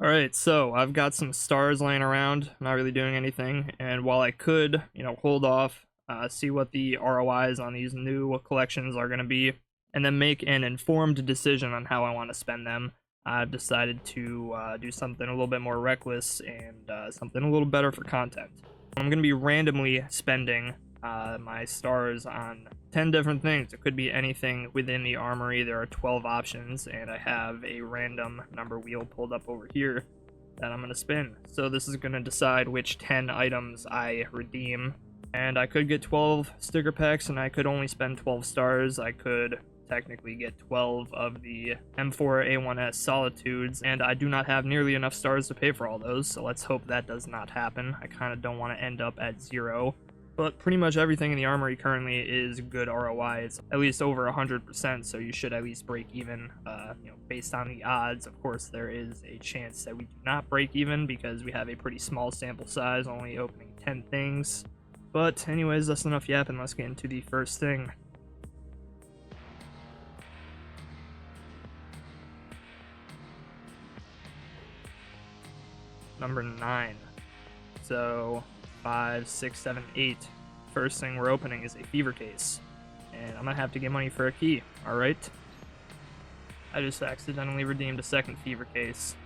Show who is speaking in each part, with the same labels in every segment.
Speaker 1: Alright, so I've got some stars laying around, not really doing anything, and while I could, hold off, see what the ROIs on these new collections are going to be, and then make an informed decision on how I want to spend them, I've decided to do something a little bit more reckless and something a little better for content. I'm going to be randomly spending my stars on 10 different things. It could be anything within the armory. There are 12 options, and I have a random number wheel pulled up over here that I'm going to spin. So this is going to decide which 10 items I redeem, and I could get 12 sticker packs, and I could only spend 12 stars. I could technically get 12 of the M4A1S Solitudes, and I do not have nearly enough stars to pay for all those, so let's hope that does not happen. I kind of don't want to end up at 0. But pretty much everything in the armory currently is good ROI. It's at least over 100%, so you should at least break even, based on the odds. Of course, there is a chance that we do not break even because we have a pretty small sample size, only opening 10 things. But anyways, that's enough yapping. Let's get into the first thing. Number 9. So 5, 6, 7, 8. First thing we're opening is a fever case, and I'm gonna have to get money for a key. Alright, I just accidentally redeemed a second fever case.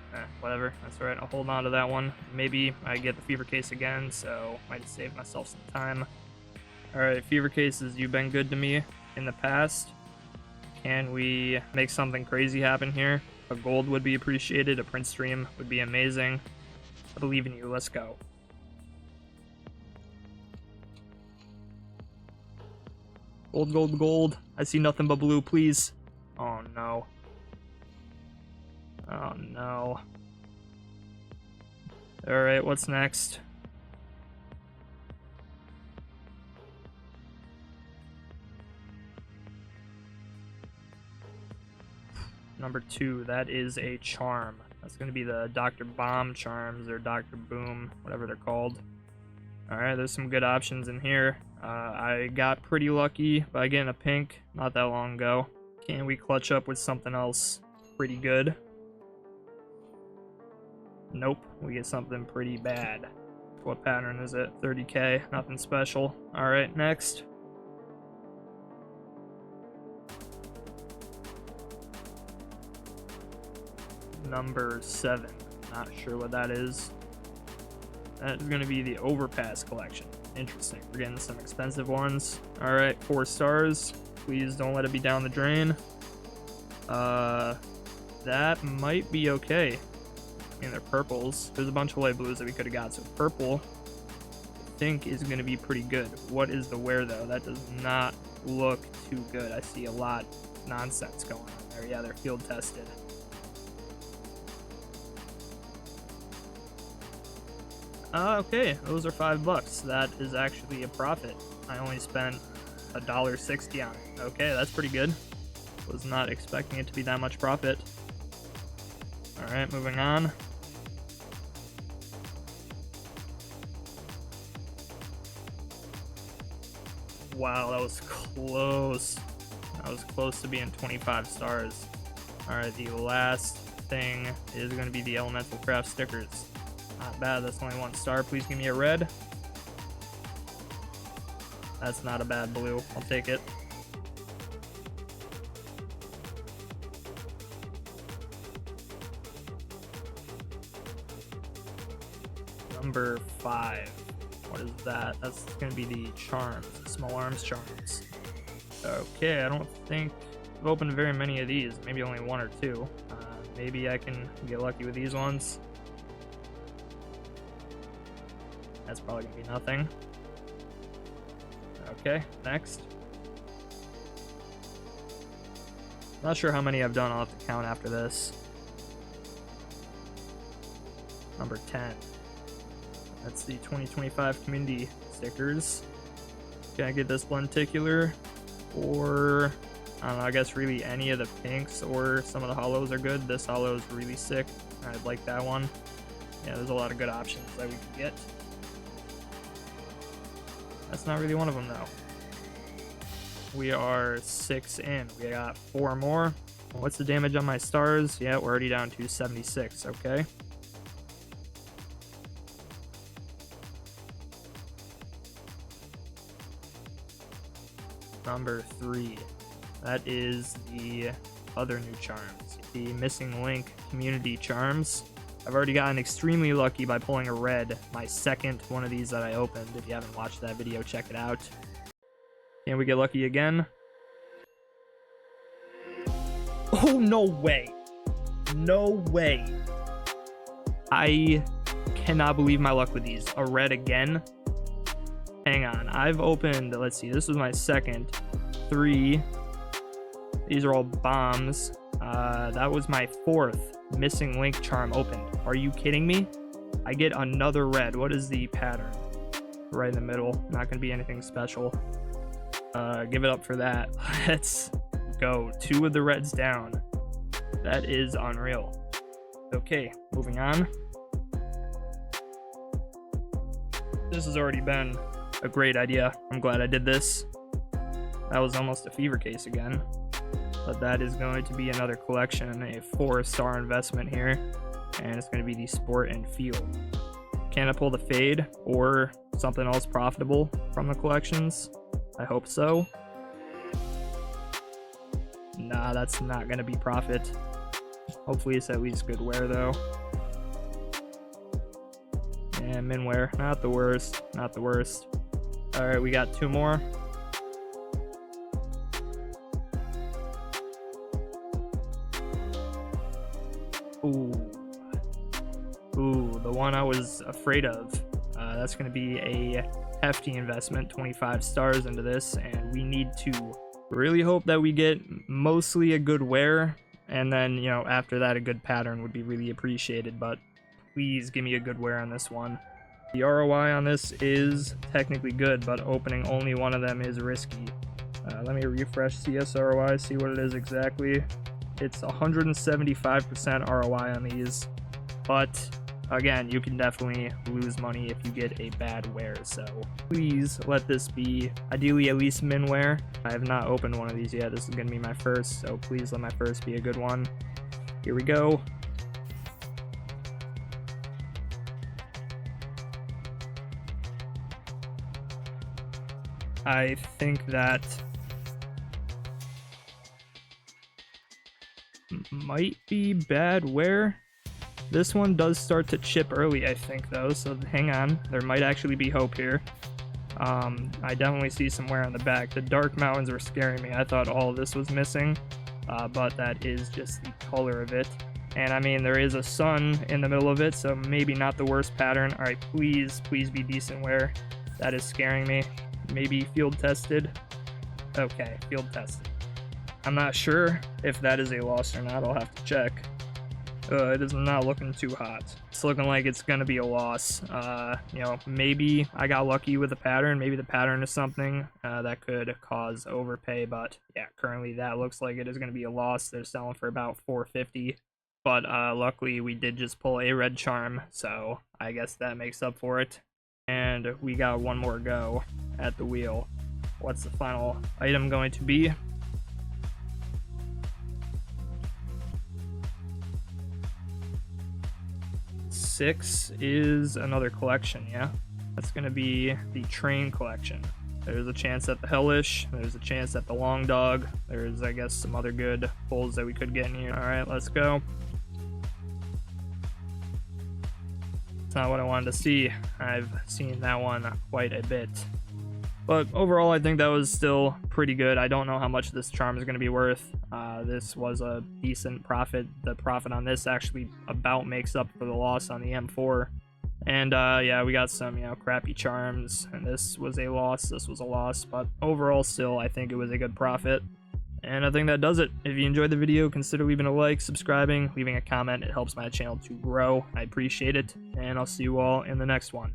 Speaker 1: Whatever, that's alright, I'll hold on to that one. Maybe I get the fever case again, so might save myself some time. Alright, fever cases, you've been good to me in the past. Can we make something crazy happen here? A gold would be appreciated, a print stream would be amazing. I believe in you, let's go. Gold, gold, gold. I see nothing but blue, please. Oh no. Oh no. Alright, what's next? Number 2, that is a charm. That's going to be the Dr. Bomb charms, or Dr. Boom, whatever they're called. Alright, there's some good options in here. I got pretty lucky by getting a pink not that long ago. Can we clutch up with something else pretty good? Nope, we get something pretty bad. What pattern is it? 30k, nothing special. Alright, next. Number 7, not sure what that is. That is going to be the Overpass collection. Interesting. We're getting some expensive ones. Alright, 4 stars. Please don't let it be down the drain. That might be okay. I mean, they're purples. There's a bunch of light blues that we could have got, so purple, I think, is going to be pretty good. What is the wear, though? That does not look too good. I see a lot of nonsense going on there. Yeah, they're field tested. Okay, those are $5. That is actually a profit. I only spent $1.60 on it. Okay, that's pretty good. Was not expecting it to be that much profit. Alright, moving on. Wow, that was close. That was close to being 25 stars. Alright, the last thing is going to be the Elemental Craft stickers. Not bad, that's only 1 star. Please give me a red. That's not a bad blue. I'll take it. Number 5. What is that? That's going to be the charms, the small arms charms. Okay, I don't think I've opened very many of these. Maybe only 1 or 2. Maybe I can get lucky with these ones. That's probably going to be nothing. Okay, next. Not sure how many I've done. I'll have to count after this. Number 10. That's the 2025 community stickers. Can I get this lenticular? Or, I don't know, I guess really any of the pinks or some of the hollows are good. This hollow is really sick. I'd like that one. Yeah, there's a lot of good options that we can get. That's not really one of them, though. We are 6 in. We got 4 more. What's the damage on my stars? Yeah, we're already down to 76. Okay. number 3. That is the other new charms, the Missing Link Community Charms. I've already gotten extremely lucky by pulling a red, my second one of these that I opened. If you haven't watched that video, check it out. Can we get lucky again? Oh, no way. No way. I cannot believe my luck with these. A red again. Hang on. I've opened, let's see, this was my second. 3. These are all bombs. That was my 4th Missing Link charm opened. Are you kidding me? I get another red. What is the pattern? Right in the middle. Not going to be anything special. Give it up for that. Let's go. 2 of the reds down. That is unreal. Okay, moving on. This has already been a great idea. I'm glad I did this. That was almost a fever case again. But that is going to be another collection, a 4-star investment here. And it's going to be the Sport and Field. Can I pull the fade or something else profitable from the collections? I hope so. Nah, that's not going to be profit. Hopefully it's at least good wear though. And min wear, not the worst, not the worst. Alright, we got 2 more. Ooh. Ooh, the one I was afraid of. That's going to be a hefty investment, 25 stars into this, and we need to really hope that we get mostly a good wear, and then, you know, after that a good pattern would be really appreciated, but please give me a good wear on this one. The ROI on this is technically good, but opening only one of them is risky. Let me refresh CS ROI, see what it is exactly. It's 175% ROI on these, but again, you can definitely lose money if you get a bad wear, so please let this be ideally at least min wear. I have not opened one of these yet. This is going to be my first, so please let my first be a good one. Here we go. I think that might be bad wear. This one does start to chip early, I think, though, so hang on. There might actually be hope here. I definitely see some wear on the back. The dark mountains were scaring me. I thought all of this was missing, but that is just the color of it. And I mean, there is a sun in the middle of it, so maybe not the worst pattern. All right, please be decent wear. That is scaring me. Maybe field tested. Okay, field tested. I'm not sure if that is a loss or not. I'll have to check. It is not looking too hot. It's looking like it's gonna be a loss. You know, maybe I got lucky with the pattern. Maybe the pattern is something that could cause overpay, but yeah, currently that looks like it is gonna be a loss. They're selling for about $450, but luckily we did just pull a red charm, so I guess that makes up for it. And we got one more go at the wheel. What's the final item going to be? Six is another collection, yeah? That's going to be the train collection. There's a chance at the Hellish, there's a chance at the Long Dog, there's, I guess, some other good pulls that we could get in here. Alright, let's go. It's not what I wanted to see. I've seen that one quite a bit. But overall, I think that was still pretty good. I don't know how much this charm is going to be worth. This was a decent profit. The profit on this actually about makes up for the loss on the M4. And yeah, we got some, you know, crappy charms, and this was a loss, this was a loss, but overall still, I think it was a good profit. And I think that does it. If you enjoyed the video, consider leaving a like, subscribing, leaving a comment. It helps my channel to grow. I appreciate it, and I'll see you all in the next one.